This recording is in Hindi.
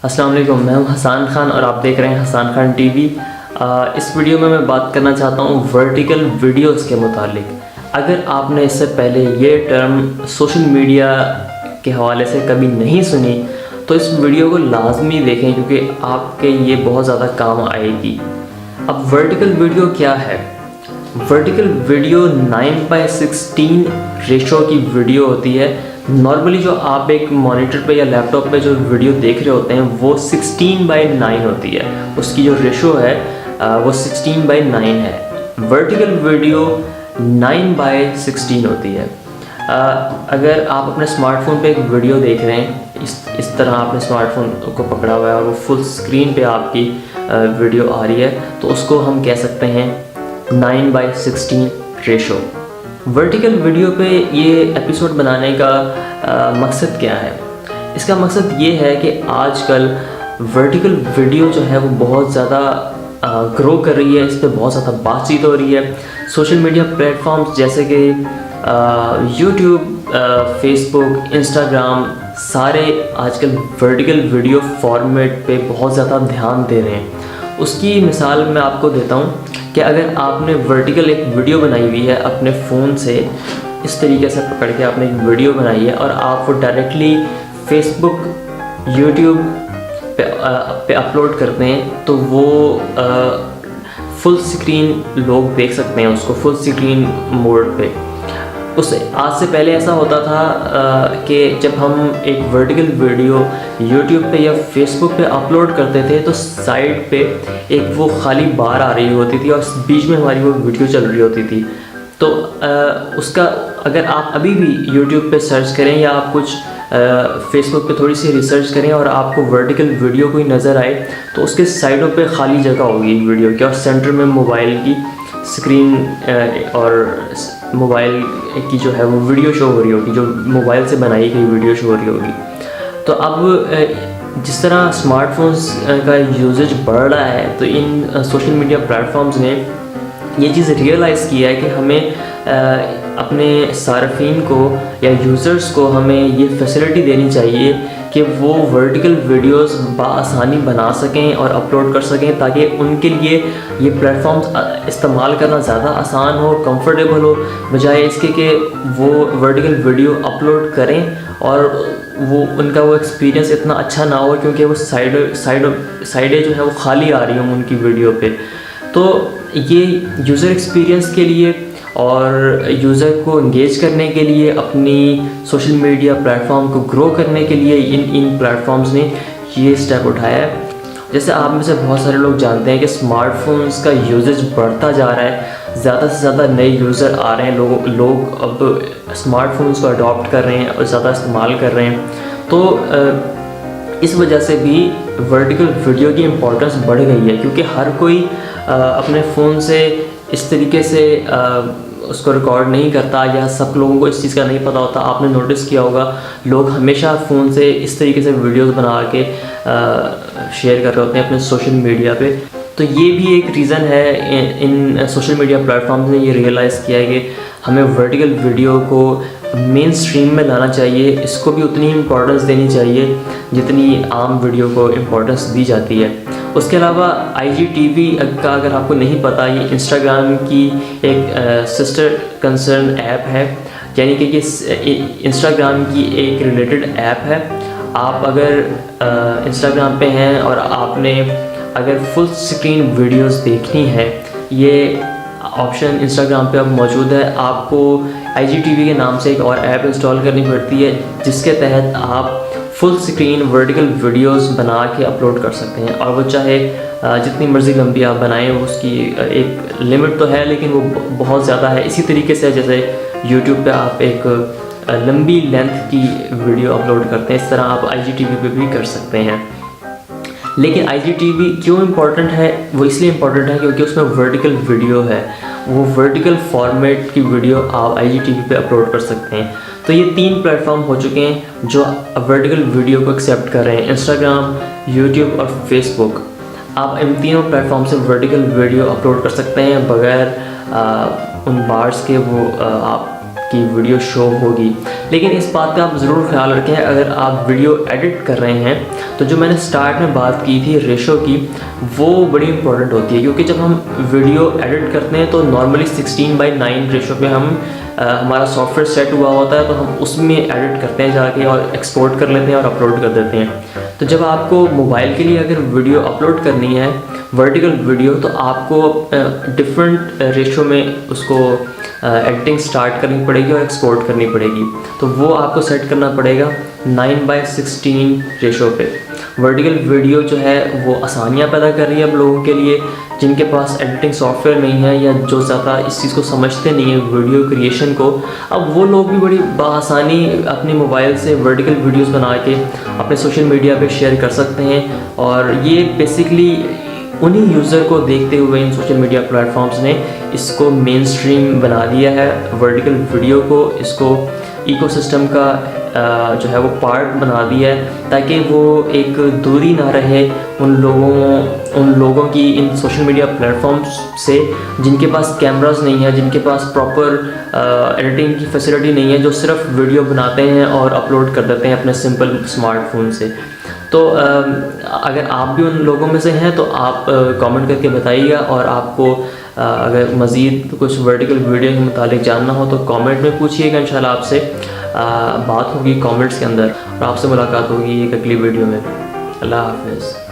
अस्सलाम वालेकुम, मैं हूं हसान खान और आप देख रहे हैं हसान खान टीवी। इस वीडियो में मैं बात करना चाहता हूं वर्टिकल वीडियोस के मुतालिक। अगर आपने इससे पहले ये टर्म सोशल मीडिया के हवाले से कभी नहीं सुनी तो इस वीडियो को लाजमी देखें क्योंकि आपके ये बहुत ज़्यादा काम आएगी। अब वर्टिकल वीडियो क्या है? वर्टिकल वीडियो 9:16 रेशो की वीडियो होती है। नॉर्मली जो आप एक मॉनिटर पे या लैपटॉप पे जो वीडियो देख रहे होते हैं वो 16:9 होती है, उसकी जो रेशो है वो 16:9 है। वर्टिकल वीडियो 9:16 होती है। अगर आप अपने स्मार्टफोन पे एक वीडियो देख रहे हैं, इस तरह आपने स्मार्टफोन को पकड़ा हुआ है और वो फुल स्क्रीन पे आपकी वीडियो आ रही है, तो उसको हम कह सकते हैं 9:16 रेशो। वर्टिकल वीडियो पे ये एपिसोड बनाने का मकसद क्या है? इसका मकसद ये है कि आजकल वर्टिकल वीडियो जो है वो बहुत ज़्यादा ग्रो कर रही है, इस पर बहुत ज़्यादा बातचीत हो रही है। सोशल मीडिया प्लेटफॉर्म्स जैसे कि यूट्यूब, फेसबुक, इंस्टाग्राम सारे आजकल वर्टिकल वीडियो फॉर्मेट पे बहुत ज़्यादा ध्यान दे रहे हैं। उसकी मिसाल मैं आपको देता हूँ कि अगर आपने वर्टिकल एक वीडियो बनाई हुई है अपने फ़ोन से, इस तरीके से पकड़ के आपने एक वीडियो बनाई है और आप वो डायरेक्टली फेसबुक, यूट्यूब पे अपलोड करते हैं तो वो फुल स्क्रीन लोग देख सकते हैं उसको फुल स्क्रीन मोड पे। उस आज से पहले ऐसा होता था कि जब हम एक वर्टिकल वीडियो यूट्यूब पे या फेसबुक पे अपलोड करते थे तो साइड पे एक वो खाली बार आ रही होती थी और बीच में हमारी वो वीडियो चल रही होती थी। तो उसका अगर आप अभी भी यूट्यूब पे सर्च करें या आप कुछ फेसबुक पे थोड़ी सी रिसर्च करें और आपको वर्टिकल वीडियो कोई नज़र आए तो उसके साइडों पे खाली जगह होगी वीडियो की और सेंटर में मोबाइल की स्क्रीन और मोबाइल की जो है वो वीडियो शो हो रही होगी, जो मोबाइल से बनाई गई वीडियो शो हो रही होगी। तो अब जिस तरह स्मार्टफोन्स का यूजेज बढ़ रहा है तो इन सोशल मीडिया प्लेटफॉर्म्स ने ये चीज़ रियलाइज़ किया है कि हमें अपने सार्फिन को या यूज़र्स को हमें ये फैसिलिटी देनी चाहिए कि वो वर्टिकल वीडियोस बआसानी बना सकें और अपलोड कर सकें ताकि उनके लिए ये प्लेटफॉर्म्स इस्तेमाल करना ज़्यादा आसान हो, कंफर्टेबल हो, बजाय इसके कि वो वर्टिकल वीडियो अपलोड करें और वो उनका वो एक्सपीरियंस इतना अच्छा ना हो क्योंकि वो साइडें जो है वो खाली आ रही हों उनकी वीडियो पे। तो ये यूज़र एक्सपीरियंस के लिए और यूज़र को इंगेज करने के लिए, अपनी सोशल मीडिया प्लेटफॉर्म को ग्रो करने के लिए इन प्लेटफॉर्म्स ने ये स्टेप उठाया है। जैसे आप में से बहुत सारे लोग जानते हैं कि स्मार्टफोन्स का यूजेज बढ़ता जा रहा है, ज़्यादा से ज़्यादा नए यूज़र आ रहे हैं, लोग अब स्मार्टफोन्स को अडॉप्ट कर रहे हैं और ज़्यादा इस्तेमाल कर रहे हैं। तो इस वजह से भी वर्टिकल वीडियो की इम्पोर्टेंस बढ़ गई है क्योंकि हर कोई अपने फ़ोन से इस तरीके से उसको रिकॉर्ड नहीं करता या सब लोगों को इस चीज़ का नहीं पता होता। आपने नोटिस किया होगा लोग हमेशा फ़ोन से इस तरीके से वीडियोस बना के शेयर कर रहे होते हैं अपने सोशल मीडिया पे। तो ये भी एक रीज़न है इन सोशल मीडिया प्लेटफॉर्म्स ने ये रियलाइज़ किया है कि हमें वर्टिकल वीडियो को मेन स्ट्रीम में लाना चाहिए, इसको भी उतनी इम्पोर्टेंस देनी चाहिए जितनी आम वीडियो को इम्पोर्टेंस दी जाती है। उसके अलावा IGTV का अगर आपको नहीं पता, ये इंस्टाग्राम की एक सिस्टर कंसर्न ऐप है, यानी कि इंस्टाग्राम की एक रिलेटेड ऐप है। आप अगर इंस्टाग्राम पे हैं और आपने अगर फुल स्क्रीन वीडियोस देखनी है, ये ऑप्शन इंस्टाग्राम पे अब मौजूद है। आपको IGTV के नाम से एक और ऐप इंस्टॉल करनी पड़ती है जिसके तहत आप फुल स्क्रीन वर्टिकल वीडियोस बना के अपलोड कर सकते हैं और वो चाहे जितनी मर्ज़ी लंबी आप बनाएं, उसकी एक लिमिट तो है लेकिन वो बहुत ज़्यादा है। इसी तरीके से जैसे यूट्यूब पे आप एक लंबी लेंथ की वीडियो अपलोड करते हैं, इस तरह आप IGTV पे भी कर सकते हैं। लेकिन IGTV क्यों इम्पोर्टेंट है? वो इसलिए इम्पोर्टेंट है क्योंकि उसमें वर्टिकल वीडियो है, वो वर्टिकल फॉर्मेट की वीडियो आप IGTV पे अपलोड कर सकते हैं। तो ये 3 प्लेटफॉर्म हो चुके हैं जो वर्टिकल वीडियो को एक्सेप्ट कर रहे हैं, इंस्टाग्राम, यूट्यूब और फेसबुक। आप इन तीनों प्लेटफॉर्म से वर्टिकल वीडियो अपलोड कर सकते हैं बगैर उन बार्स के वो आप की वीडियो शो होगी। लेकिन इस बात का आप ज़रूर ख्याल रखें, अगर आप वीडियो एडिट कर रहे हैं तो जो मैंने स्टार्ट में बात की थी रेशो की, वो बड़ी इंपॉर्टेंट होती है, क्योंकि जब हम वीडियो एडिट करते हैं तो नॉर्मली 16:9 रेशो पे हम हमारा सॉफ्टवेयर सेट हुआ होता है, तो हम उसमें एडिट करते हैं जाके और एक्सपोर्ट कर लेते हैं और अपलोड कर देते हैं। तो जब आपको मोबाइल के लिए अगर वीडियो अपलोड करनी है वर्टिकल वीडियो, तो आपको डिफरेंट रेशो में उसको एडिटिंग स्टार्ट करनी पड़ेगी और एक्सपोर्ट करनी पड़ेगी। तो वो आपको सेट करना पड़ेगा 9:16 रेशो पे। वर्टिकल वीडियो जो है वो आसानियाँ पैदा कर रही है अब लोगों के लिए जिनके पास एडिटिंग सॉफ्टवेयर नहीं है या जो ज़्यादा इस चीज़ को समझते नहीं है वीडियो क्रिएशन को। अब वो लोग भी बड़ी बआसानी अपने मोबाइल से वर्टिकल वीडियोस बना के अपने सोशल मीडिया पे शेयर कर सकते हैं, और ये बेसिकली उन्हीं यूज़र को देखते हुए इन सोशल मीडिया प्लेटफॉर्म्स ने इसको मेन स्ट्रीम बना दिया है, वर्टिकल वीडियो को, इसको इकोसिस्टम का जो है वो पार्ट बना दिया है, ताकि वो एक दूरी ना रहे उन लोगों की इन सोशल मीडिया प्लेटफॉर्म्स से जिनके पास कैमरास नहीं है, जिनके पास प्रॉपर एडिटिंग की फैसिलिटी नहीं है, जो सिर्फ वीडियो बनाते हैं और अपलोड कर देते हैं अपने सिंपल स्मार्टफोन से। तो अगर आप भी उन लोगों में से हैं तो आप कमेंट करके बताइएगा, और आपको अगर मज़ीद कुछ वर्टिकल वीडियो के मुतालिक जानना हो तो कमेंट में पूछिएगा। इंशाल्लाह आपसे बात होगी कमेंट्स के अंदर, और आपसे मुलाकात होगी एक अगली वीडियो में। अल्लाह हाफ़िज़।